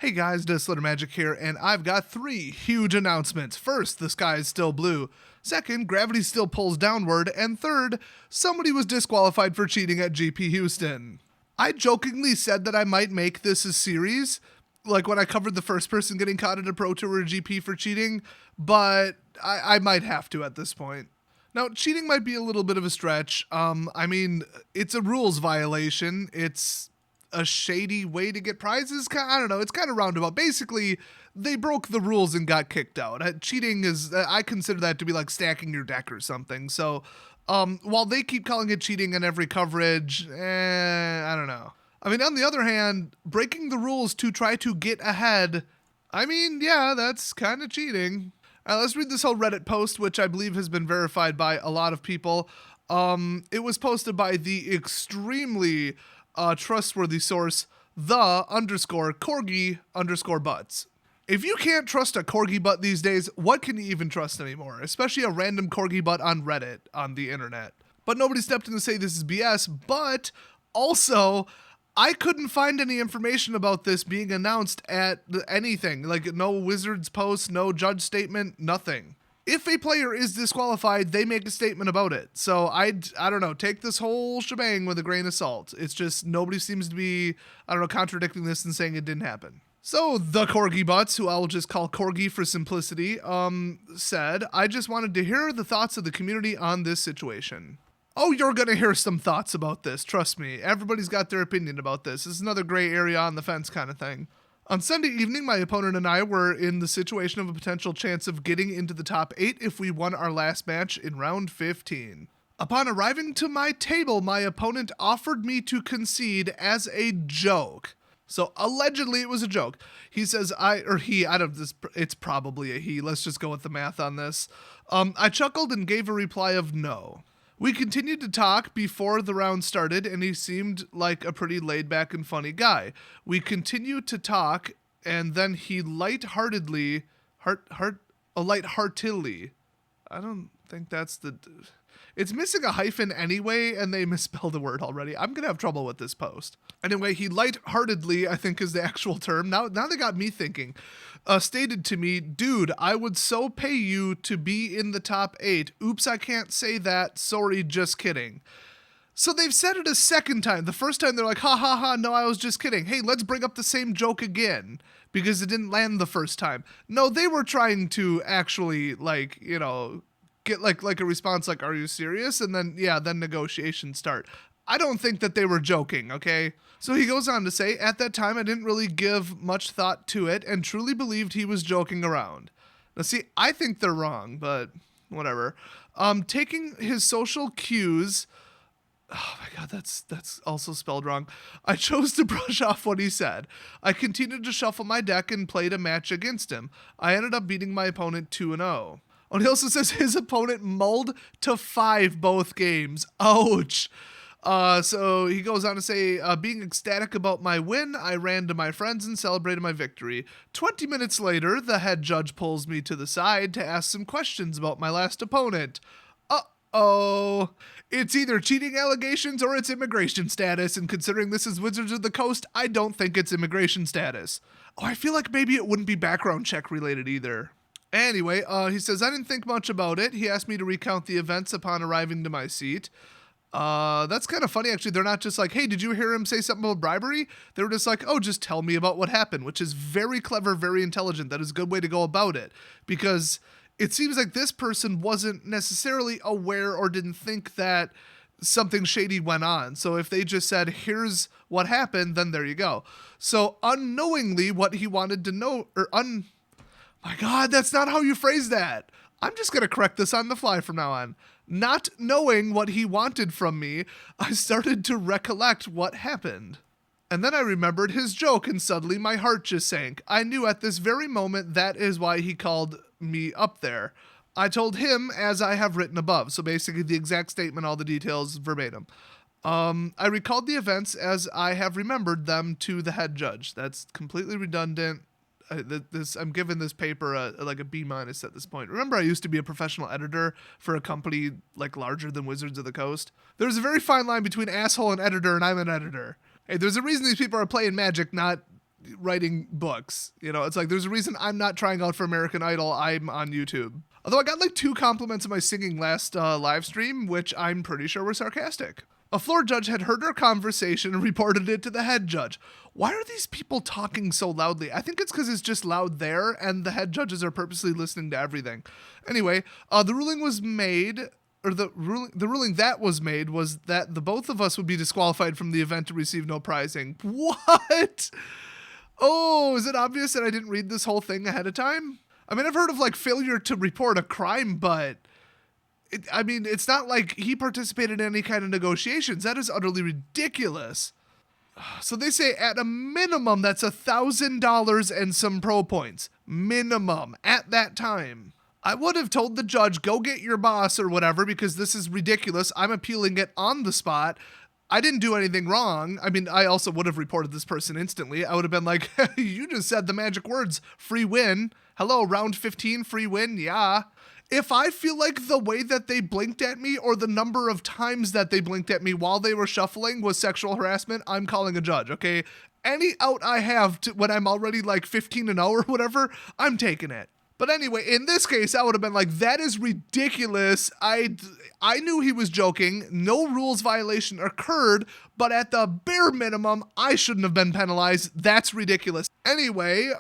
Hey guys, Disqualified Magic here, and I've got 3 huge announcements. First, the sky is still blue. Second, gravity still pulls downward. And third, somebody was disqualified for cheating at GP Houston. I jokingly said that I might make this a series, like when I covered the first person getting caught at a Pro Tour or GP for cheating, but I might have to at this point. Now, cheating might be a little bit of a stretch. It's a rules violation. It's a shady way to get prizes. I don't know. It's kind of roundabout. Basically, they broke the rules and got kicked out. Cheating is, I consider that to be like stacking your deck or something. So, while they keep calling it cheating in every coverage, I don't know. On the other hand, breaking the rules to try to get ahead, yeah, that's kind of cheating. Let's read this whole Reddit post, which I believe has been verified by a lot of people. It was posted by the extremely trustworthy source, _corgi_butts. If you can't trust a corgi butt these days, what can you even trust anymore? Especially a random corgi butt on Reddit on the internet. But nobody stepped in to say this is BS, but also I couldn't find any information about this being announced at anything. Like no Wizards post, no judge statement, nothing. If a player is disqualified, they make a statement about it. So I don't know, take this whole shebang with a grain of salt. It's just nobody seems to be, contradicting this and saying it didn't happen. So the Corgi Butts, who I'll just call Corgi for simplicity, said, I just wanted to hear the thoughts of the community on this situation. Oh, you're going to hear some thoughts about this. Trust me. Everybody's got their opinion about this. This is another gray area on the fence kind of thing. On Sunday evening, my opponent and I were in the situation of a potential chance of getting into the top 8 if we won our last match in round 15. Upon arriving to my table, my opponent offered me to concede as a joke. So allegedly it was a joke. He says it's probably a he. Let's just go with the math on this. I chuckled and gave a reply of no. We continued to talk before the round started, and he seemed like a pretty laid-back and funny guy. We continued to talk, and then he lightheartedly, I don't think that's the... It's missing a hyphen anyway, and they misspelled the word already. I'm going to have trouble with this post. Anyway, he lightheartedly, I think is the actual term. Now they got me thinking. Stated to me, dude, I would so pay you to be in the top 8. Oops, I can't say that. Sorry, just kidding. So they've said it a second time. The first time they're like, ha ha ha, no, I was just kidding. Hey, let's bring up the same joke again because it didn't land the first time. No, they were trying to actually, get like a response like, are you serious? And then negotiations start. I don't think that they were joking, okay? So he goes on to say, at that time, I didn't really give much thought to it and truly believed he was joking around. Now see, I think they're wrong, but whatever. Taking his social cues... Oh my God, that's also spelled wrong. I chose to brush off what he said. I continued to shuffle my deck and played a match against him. I ended up beating my opponent 2-0. Oh, he also says his opponent mulled to 5 both games. Ouch. So he goes on to say, being ecstatic about my win, I ran to my friends and celebrated my victory. 20 minutes later, the head judge pulls me to the side to ask some questions about my last opponent. Uh-oh. It's either cheating allegations or it's immigration status, and considering this is Wizards of the Coast, I don't think it's immigration status. Oh, I feel like maybe it wouldn't be background check related either. Anyway, he says, I didn't think much about it. He asked me to recount the events upon arriving to my seat. That's kind of funny, actually. They're not just like, hey, did you hear him say something about bribery? They were just like, oh, just tell me about what happened, which is very clever, very intelligent. That is a good way to go about it, because it seems like this person wasn't necessarily aware or didn't think that something shady went on. So if they just said, here's what happened, then there you go. So unknowingly what he wanted to know, my God, that's not how you phrase that. I'm just going to correct this on the fly from now on. Not knowing what he wanted from me, I started to recollect what happened. And then I remembered his joke, and suddenly my heart just sank. I knew at this very moment that is why he called me up there. I told him as I have written above. So basically the exact statement, all the details verbatim. I recalled the events as I have remembered them to the head judge. That's completely redundant. I'm giving this paper a B- at this point. Remember, I used to be a professional editor for a company like larger than Wizards of the Coast. There's a very fine line between asshole and editor, and I'm an editor. Hey, there's a reason these people are playing Magic, not writing books. You know, it's like there's a reason I'm not trying out for American Idol. I'm on YouTube. Although I got like 2 compliments of my singing last live stream, which I'm pretty sure were sarcastic. A floor judge had heard our conversation and reported it to the head judge. Why are these people talking so loudly? I think it's because it's just loud there, and the head judges are purposely listening to everything. Anyway, the ruling was made, or the ruling that was made was that the both of us would be disqualified from the event to receive no prizing. What? Oh, is it obvious that I didn't read this whole thing ahead of time? I mean, I've heard of like failure to report a crime, but it's not like he participated in any kind of negotiations. That is utterly ridiculous. So they say at a minimum, that's $1,000 and some pro points. Minimum at that time. I would have told the judge, go get your boss or whatever, because this is ridiculous. I'm appealing it on the spot. I didn't do anything wrong. I mean, I also would have reported this person instantly. I would have been like, you just said the magic words, free win. Hello, round 15, free win. Yeah. If I feel like the way that they blinked at me or the number of times that they blinked at me while they were shuffling was sexual harassment, I'm calling a judge, okay? Any out I have when I'm already like 15-0 or whatever, I'm taking it. But anyway, in this case, I would have been like, that is ridiculous. I knew he was joking. No rules violation occurred, but at the bare minimum, I shouldn't have been penalized. That's ridiculous. Anyway,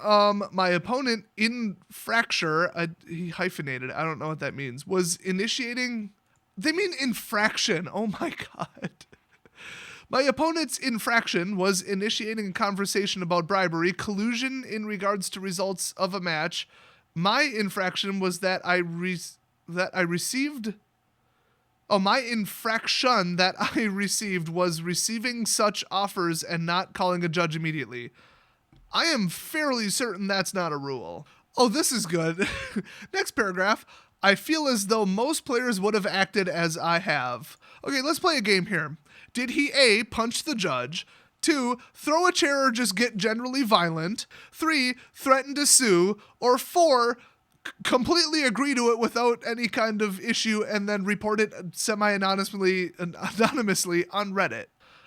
my opponent in fracture, he hyphenated, I don't know what that means, was initiating, they mean infraction. Oh my God. My opponent's infraction was initiating a conversation about bribery, collusion in regards to results of a match. My infraction was that my infraction that I received was receiving such offers and not calling a judge immediately. I am fairly certain that's not a rule. Oh, this is good. Next paragraph. I feel as though most players would have acted as I have. Okay, let's play a game here. Did he A, punch the judge? 2, throw a chair or just get generally violent? 3, threaten to sue? Or 4, completely agree to it without any kind of issue and then report it anonymously on Reddit?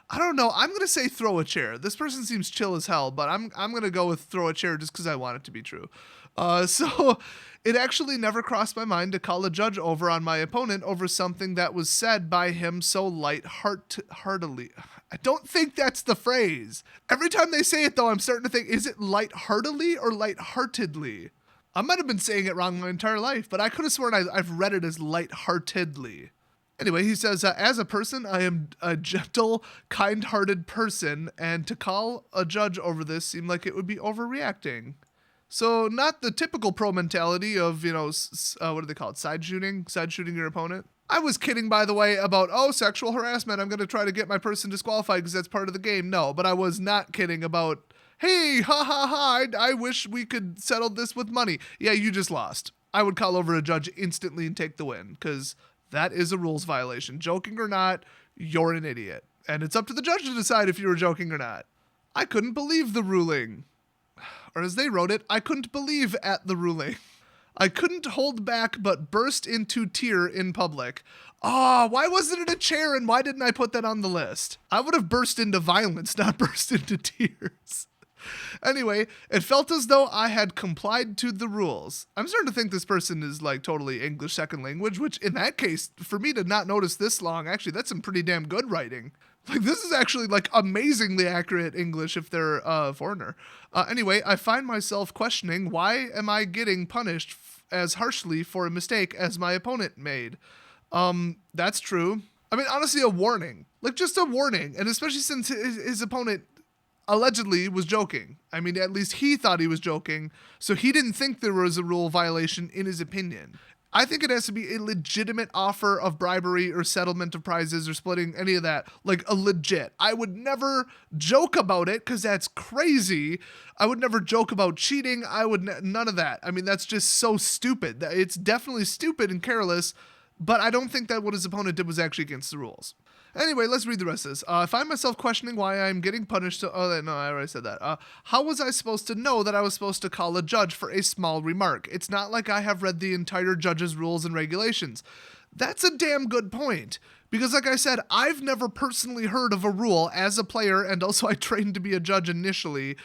I don't know. I'm going to say throw a chair. This person seems chill as hell, but I'm going to go with throw a chair just because I want it to be true. So it actually never crossed my mind to call a judge over on my opponent over something that was said by him so lightheartedly. I don't think that's the phrase. Every time they say it, though, I'm starting to think, is it lightheartedly or lightheartedly? I might have been saying it wrong my entire life, but I could have sworn I've read it as lightheartedly. Anyway, he says, as a person, I am a gentle, kind-hearted person, and to call a judge over this seemed like it would be overreacting. So not the typical pro mentality of, what do they call it? Side shooting your opponent. I was kidding, by the way, about, sexual harassment. I'm going to try to get my person disqualified because that's part of the game. No, but I was not kidding about, hey, ha ha ha, I wish we could settle this with money. Yeah, you just lost. I would call over a judge instantly and take the win because that is a rules violation. Joking or not, you're an idiot. And it's up to the judge to decide if you were joking or not. I couldn't believe the ruling. Or as they wrote it, I couldn't believe at the ruling. I couldn't hold back but burst into tear in public. Why wasn't it a chair and why didn't I put that on the list? I would have burst into violence, not burst into tears. Anyway, it felt as though I had complied to the rules. I'm starting to think this person is like totally English second language, which in that case, for me to not notice this long, actually, that's some pretty damn good writing. Like, this is actually like amazingly accurate English if they're a foreigner. Anyway, I find myself questioning, why am I getting punished as harshly for a mistake as my opponent made? That's true. I mean, honestly, a warning. Like, just a warning. And especially since his opponent allegedly was joking. I mean, at least he thought he was joking, so he didn't think there was a rule violation in his opinion. I think it has to be a legitimate offer of bribery or settlement of prizes or splitting any of that. Like a legit. I would never joke about it because that's crazy. I would never joke about cheating. None of that. I mean, that's just so stupid. It's definitely stupid and careless, but I don't think that what his opponent did was actually against the rules. Anyway, let's read the rest of this. I find myself questioning why I'm getting punished. No, I already said that. How was I supposed to know that I was supposed to call a judge for a small remark? It's not like I have read the entire judge's rules and regulations. That's a damn good point. Because like I said, I've never personally heard of a rule as a player, and also I trained to be a judge initially.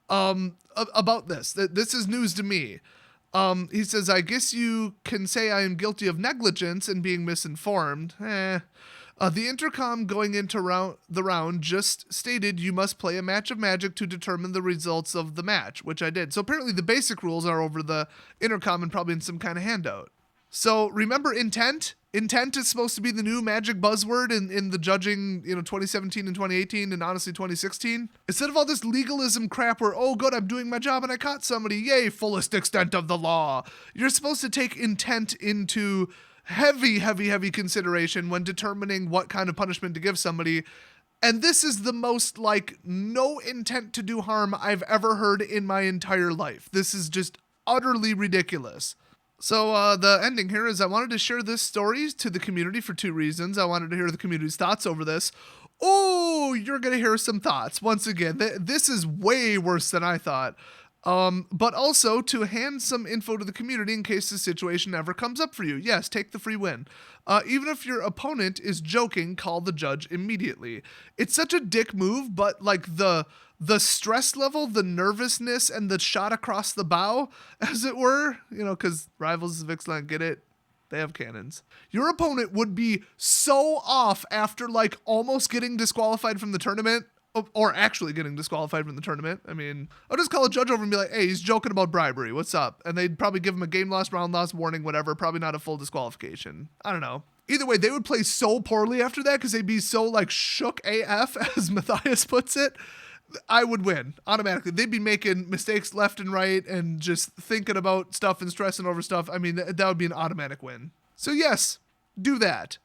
about this. This is news to me. He says, I guess you can say I am guilty of negligence and being misinformed. The intercom going into the round just stated you must play a match of Magic to determine the results of the match, which I did. So apparently the basic rules are over the intercom and probably in some kind of handout. So remember intent? Intent is supposed to be the new Magic buzzword in the judging, 2017 and 2018 and honestly 2016. Instead of all this legalism crap where, oh good, I'm doing my job and I caught somebody, yay, fullest extent of the law. You're supposed to take intent into heavy consideration when determining what kind of punishment to give somebody. And this is the most no intent to do harm I've ever heard in my entire life. This is just utterly ridiculous. So the ending here is I wanted to share this story to the community for two reasons. I wanted to hear the community's thoughts over this. Oh, you're going to hear some thoughts. Once again, this is way worse than I thought. But also to hand some info to the community in case the situation ever comes up for you. Yes, take the free win. Even if your opponent is joking, call the judge immediately. It's such a dick move, but the stress level, the nervousness, and the shot across the bow, as it were, because rivals of Ixalan get it. They have cannons. Your opponent would be so off after almost getting disqualified from the tournament, or actually getting disqualified from the tournament. I mean, I'll just call a judge over and be like, hey, he's joking about bribery. What's up? And they'd probably give him a game loss, round loss, warning, whatever. Probably not a full disqualification. I don't know. Either way, they would play so poorly after that because they'd be so shook AF, as Matthias puts it. I would win automatically. They'd be making mistakes left and right and just thinking about stuff and stressing over stuff. I mean, that would be an automatic win. So yes, do that.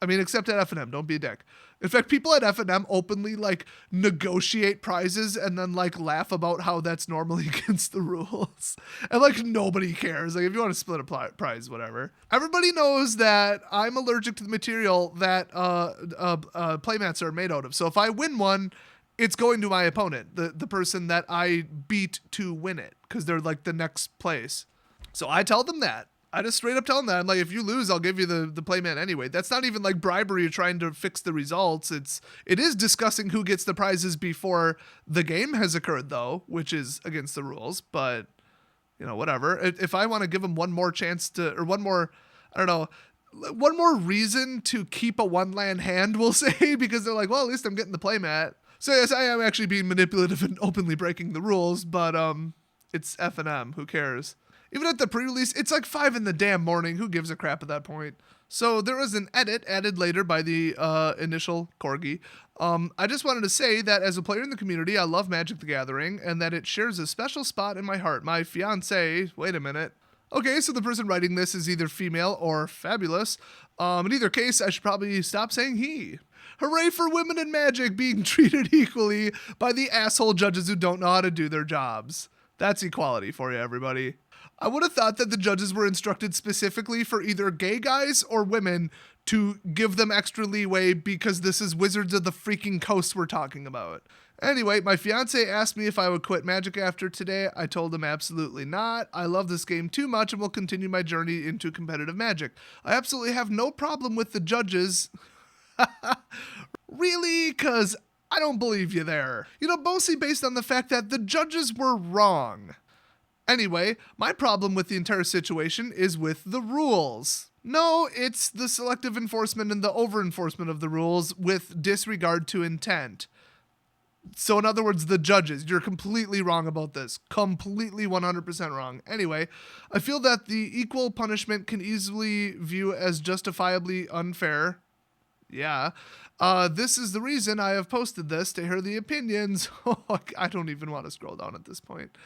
I mean, except at F&M. Don't be a dick. In fact, people at F&M openly negotiate prizes and then laugh about how that's normally against the rules. And nobody cares. If you want to split a prize, whatever. Everybody knows that I'm allergic to the material that playmats are made out of. So if I win one, it's going to my opponent, the person that I beat to win it, because they're the next place. So I tell them that. I just straight up tell them that. I'm like, if you lose, I'll give you the playmat anyway. That's not even bribery or trying to fix the results. It is discussing who gets the prizes before the game has occurred, though, which is against the rules. But, whatever. If I want to give them one more chance one more reason to keep a one-land hand, we'll say, because they're well, at least I'm getting the playmat. So yes, I am actually being manipulative and openly breaking the rules, but it's F&M. Who cares? Even at the pre-release, it's 5 in the damn morning. Who gives a crap at that point? So there was an edit added later by the initial Corgi. I just wanted to say that as a player in the community, I love Magic the Gathering, and that it shares a special spot in my heart. My fiancé, wait a minute. Okay, so the person writing this is either female or fabulous. In either case, I should probably stop saying he. Hooray for women in Magic being treated equally by the asshole judges who don't know how to do their jobs. That's equality for you, everybody. I would have thought that the judges were instructed specifically for either gay guys or women to give them extra leeway because this is Wizards of the freaking Coast we're talking about. Anyway, my fiance asked me if I would quit Magic after today. I told him absolutely not. I love this game too much and will continue my journey into competitive Magic. I absolutely have no problem with the judges. Really? Because I don't believe you there. Mostly based on the fact that the judges were wrong. Anyway, my problem with the entire situation is with the rules. No, it's the selective enforcement and the over-enforcement of the rules with disregard to intent. So in other words, the judges, you're completely wrong about this. Completely 100% wrong. Anyway, I feel that the equal punishment can easily view as justifiably unfair. Yeah. This is the reason I have posted this to hear the opinions. I don't even want to scroll down at this point.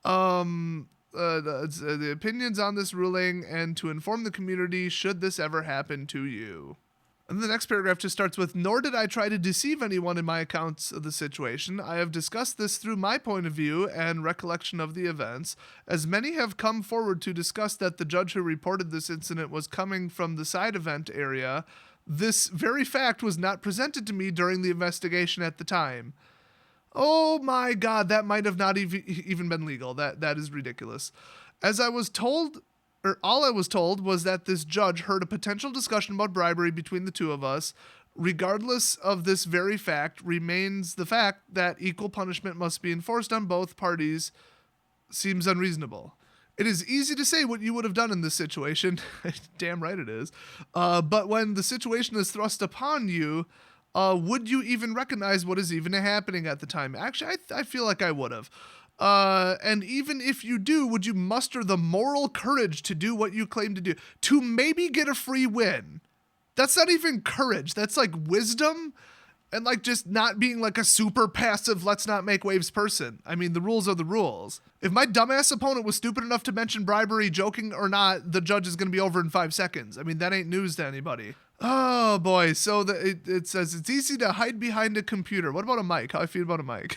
The opinions on this ruling and to inform the community should this ever happen to you. And the next paragraph just starts with, nor did I try to deceive anyone in my accounts of the situation. I have discussed this through my point of view and recollection of the events, as many have come forward to discuss that the judge who reported this incident was coming from the side event area. This very fact was not presented to me during the investigation at the time. Oh my God, that might have not even been legal. That is ridiculous. As I was told, or all I was told was that this judge heard a potential discussion about bribery between the two of us, Regardless of this very fact, remains the fact that equal punishment must be enforced on both parties seems unreasonable. It is easy to say what you would have done in this situation. Damn right it is. But when the situation is thrust upon you, would you even recognize what is even happening at the time? Actually, I feel like I would have. And even if you do, would you muster the moral courage to do what you claim to do? To maybe get a free win? That's not even courage. That's like wisdom and like just not being like a super passive, let's not make waves person. I mean, the rules are the rules. If my dumbass opponent was stupid enough to mention bribery, joking or not, the judge is going to be over in 5 seconds. I mean, that ain't news to anybody. Oh boy. So it says it's easy to hide behind a computer. What about a mic? How I feel about a mic?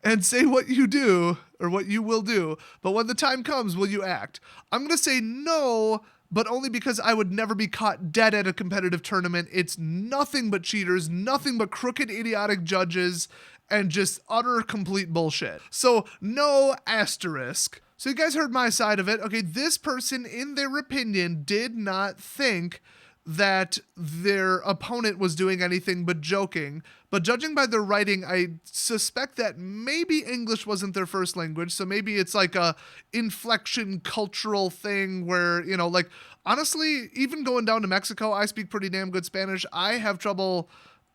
And say what you do or what you will do. But when the time comes, will you act? I'm going to say no, but only because I would never be caught dead at a competitive tournament. It's nothing but cheaters, nothing but crooked, idiotic judges, and just utter complete bullshit. So no asterisk. So you guys heard my side of it. Okay, this person, in their opinion, did not think that their opponent was doing anything but joking. But judging by their writing, I suspect that maybe English wasn't their first language. So maybe it's like a inflection cultural thing where, you know, like, honestly, even going down to Mexico, I speak pretty damn good Spanish. I have trouble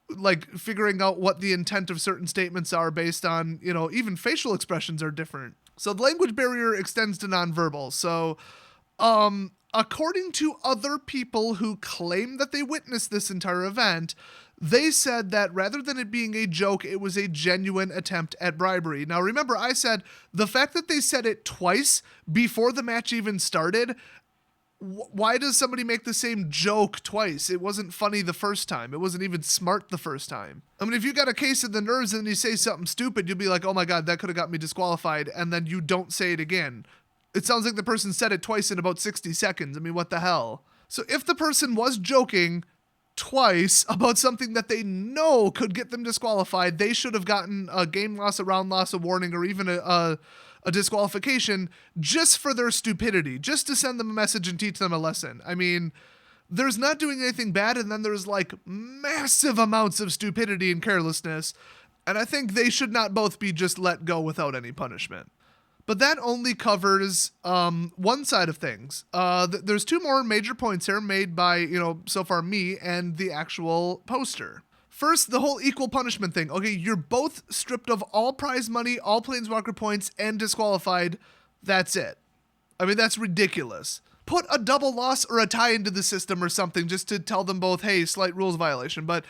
like figuring out what the intent of certain statements are based on, you know, even facial expressions are different. So the language barrier extends to nonverbal. So, according to other people who claim that they witnessed this entire event, they said that rather than it being a joke, it was a genuine attempt at bribery. Now, remember, I said the fact that they said it twice before the match even started, why does somebody make the same joke twice? It wasn't funny the first time. It wasn't even smart the first time. I mean, if you got a case of the nerves and you say something stupid, you'll be like, oh my God, that could have got me disqualified. And then you don't say it again. It sounds like the person said it twice in about 60 seconds. I mean, what the hell? So if the person was joking twice about something that they know could get them disqualified, they should have gotten a game loss, a round loss, a warning, or even a disqualification just for their stupidity, just to send them a message and teach them a lesson. I mean, there's not doing anything bad, and then there's like massive amounts of stupidity and carelessness, and I think they should not both be just let go without any punishment. But that only covers one side of things. There's 2 more major points here made by, you know, so far me and the actual poster. First, the whole equal punishment thing. Okay, you're both stripped of all prize money, all Planeswalker points, and disqualified. That's it. I mean, that's ridiculous. Put a double loss or a tie into the system or something just to tell them both, hey, slight rules violation. But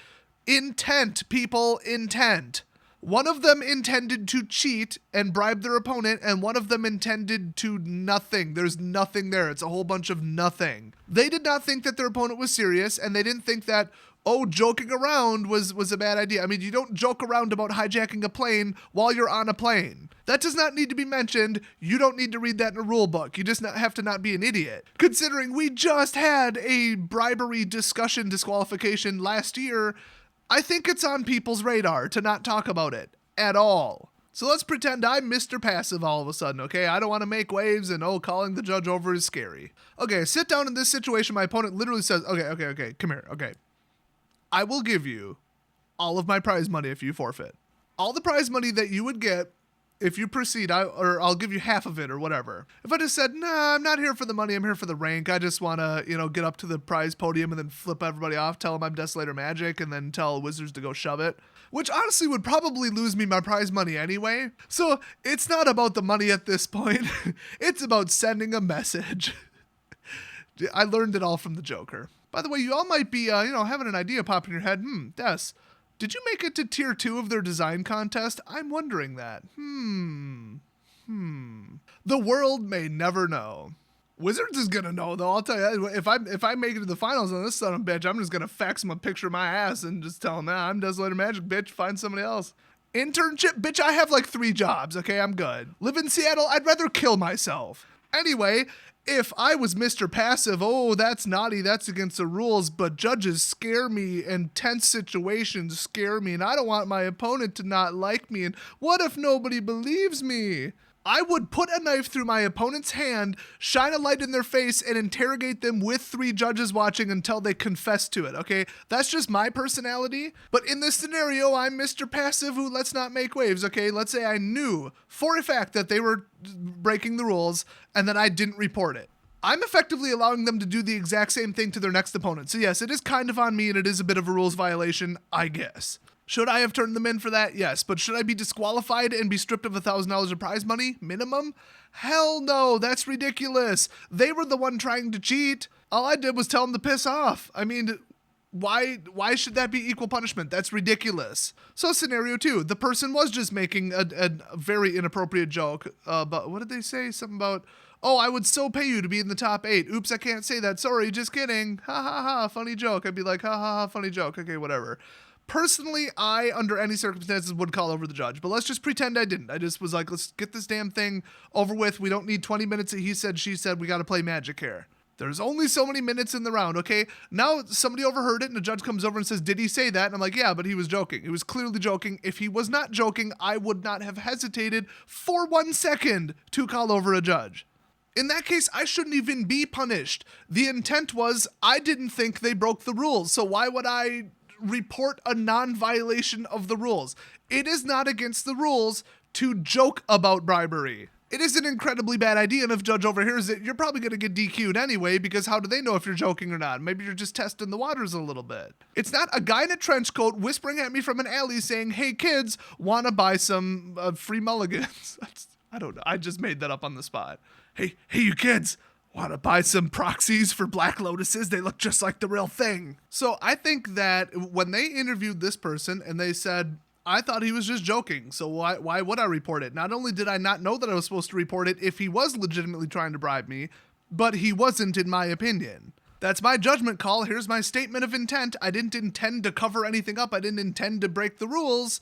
intent, people, intent. One of them intended to cheat and bribe their opponent, and one of them intended to nothing. There's nothing there. It's a whole bunch of nothing. They did not think that their opponent was serious, and they didn't think that, oh, joking around was a bad idea. I mean, you don't joke around about hijacking a plane while you're on a plane. That does not need to be mentioned. You don't need to read that in a rule book. You just have to not be an idiot. Considering we just had a bribery discussion disqualification last year, I think it's on people's radar to not talk about it at all. So let's pretend I'm Mr. Passive all of a sudden, okay? I don't want to make waves and, oh, calling the judge over is scary. Okay, sit down in this situation. My opponent literally says, okay, come here, okay. I will give you all of my prize money if you forfeit. All the prize money that you would get if you proceed, I'll give you half of it or whatever. If I just said, nah, I'm not here for the money, I'm here for the rank. I just want to, you know, get up to the prize podium and then flip everybody off, tell them I'm Desolator Magic, and then tell Wizards to go shove it. Which honestly would probably lose me my prize money anyway. So it's not about the money at this point. It's about sending a message. I learned it all from the Joker. By the way, you all might be, having an idea pop in your head. Des, did you make it to tier 2 of their design contest? I'm wondering that. The world may never know. Wizards is gonna know though. I'll tell you, if I make it to the finals on this son of a bitch, I'm just gonna fax them a picture of my ass and just tell them, I'm Desolator Magic, bitch. Find somebody else. Internship, bitch. I have like 3 jobs. Okay, I'm good. Live in Seattle. I'd rather kill myself. Anyway, if I was Mr. Passive, oh, that's naughty, that's against the rules, but judges scare me and tense situations scare me, and I don't want my opponent to not like me, and what if nobody believes me? I would put a knife through my opponent's hand, shine a light in their face, and interrogate them with 3 judges watching until they confess to it, okay? That's just my personality. But in this scenario, I'm Mr. Passive who let's not make waves, okay? Let's say I knew for a fact that they were breaking the rules and then I didn't report it. I'm effectively allowing them to do the exact same thing to their next opponent. So yes, it is kind of on me and it is a bit of a rules violation, I guess. Should I have turned them in for that? Yes. But should I be disqualified and be stripped of $1,000 of prize money? Minimum? Hell no, that's ridiculous. They were the one trying to cheat. All I did was tell them to piss off. I mean, why should that be equal punishment? That's ridiculous. So scenario 2, the person was just making a very inappropriate joke. But what did they say? Something about, oh, I would so pay you to be in the top 8. Oops, I can't say that. Sorry, just kidding. Ha ha ha, funny joke. I'd be like, ha ha ha, funny joke. Okay, whatever. Personally, I, under any circumstances, would call over the judge. But let's just pretend I didn't. I just was like, let's get this damn thing over with. We don't need 20 minutes of he said, she said. We got to play magic here. There's only so many minutes in the round, okay? Now somebody overheard it and the judge comes over and says, did he say that? And I'm like, yeah, but he was joking. He was clearly joking. If he was not joking, I would not have hesitated for 1 second to call over a judge. In that case, I shouldn't even be punished. The intent was, I didn't think they broke the rules, so why would I report a non-violation of the rules? It is not against the rules to joke about bribery. It is an incredibly bad idea, and if judge overhears it, you're probably going to get DQ'd anyway, because how do they know if you're joking or not? Maybe you're just testing the waters a little bit. It's not a guy in a trench coat whispering at me from an alley saying, hey kids, want to buy some free mulligans? I don't know. I just made that up on the spot. Hey, you kids, want to buy some proxies for Black Lotuses? They look just like the real thing. So I think that when they interviewed this person and they said, I thought he was just joking, so why would I report it? Not only did I not know that I was supposed to report it if he was legitimately trying to bribe me, but he wasn't, in my opinion. That's my judgment call. Here's my statement of intent. I didn't intend to cover anything up. I didn't intend to break the rules.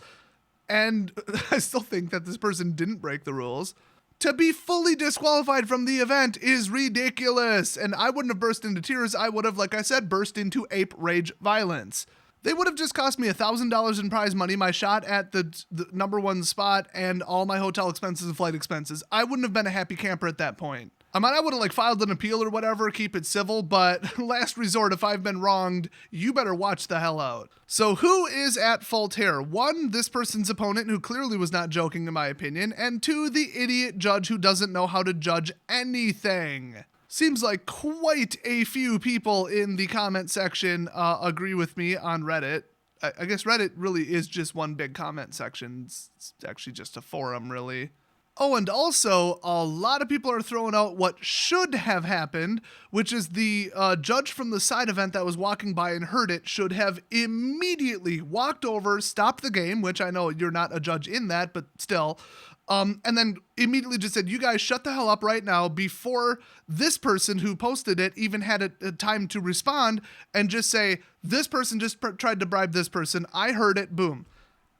And I still think that this person didn't break the rules. To be fully disqualified from the event is ridiculous. And I wouldn't have burst into tears. I would have, like I said, burst into ape rage violence. They would have just cost me $1,000 in prize money, my shot at the number 1 spot, and all my hotel expenses and flight expenses. I wouldn't have been a happy camper at that point. I mean, I would have filed an appeal or whatever, keep it civil, but last resort, if I've been wronged, you better watch the hell out. So who is at fault here? 1, this person's opponent, who clearly was not joking in my opinion, and 2, the idiot judge who doesn't know how to judge anything. Seems like quite a few people in the comment section agree with me on Reddit. I guess Reddit really is just one big comment section. It's actually just a forum, really. Oh, and also, a lot of people are throwing out what should have happened, which is the judge from the side event that was walking by and heard it should have immediately walked over, stopped the game, which I know you're not a judge in that, but still, and then immediately just said, you guys shut the hell up right now, before this person who posted it even had a time to respond, and just say, this person just tried to bribe this person. I heard it, boom.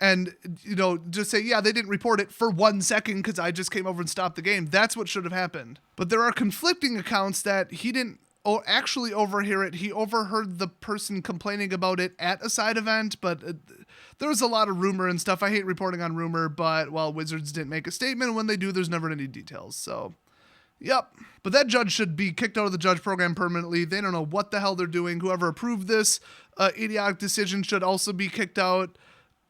And, just say, yeah, they didn't report it for 1 second because I just came over and stopped the game. That's what should have happened. But there are conflicting accounts that he didn't actually overhear it. He overheard the person complaining about it at a side event, but there was a lot of rumor and stuff. I hate reporting on rumor, but, well, Wizards didn't make a statement, and when they do, there's never any details. So, yep. But that judge should be kicked out of the judge program permanently. They don't know what the hell they're doing. Whoever approved this idiotic decision should also be kicked out.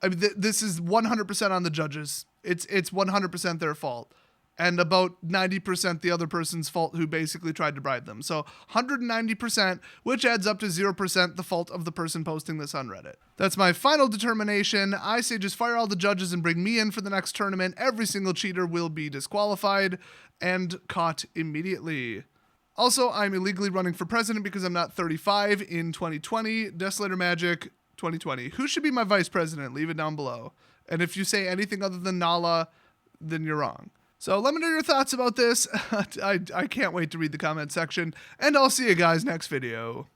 I mean, this is 100% on the judges. It's 100% their fault. And about 90% the other person's fault who basically tried to bribe them. So 190%, which adds up to 0% the fault of the person posting this on Reddit. That's my final determination. I say just fire all the judges and bring me in for the next tournament. Every single cheater will be disqualified and caught immediately. Also, I'm illegally running for president because I'm not 35 in 2020. Desolator Magic 2020. Who should be my vice president? Leave it down below. And if you say anything other than Nala, then you're wrong. So let me know your thoughts about this. I can't wait to read the comment section, and I'll see you guys next video.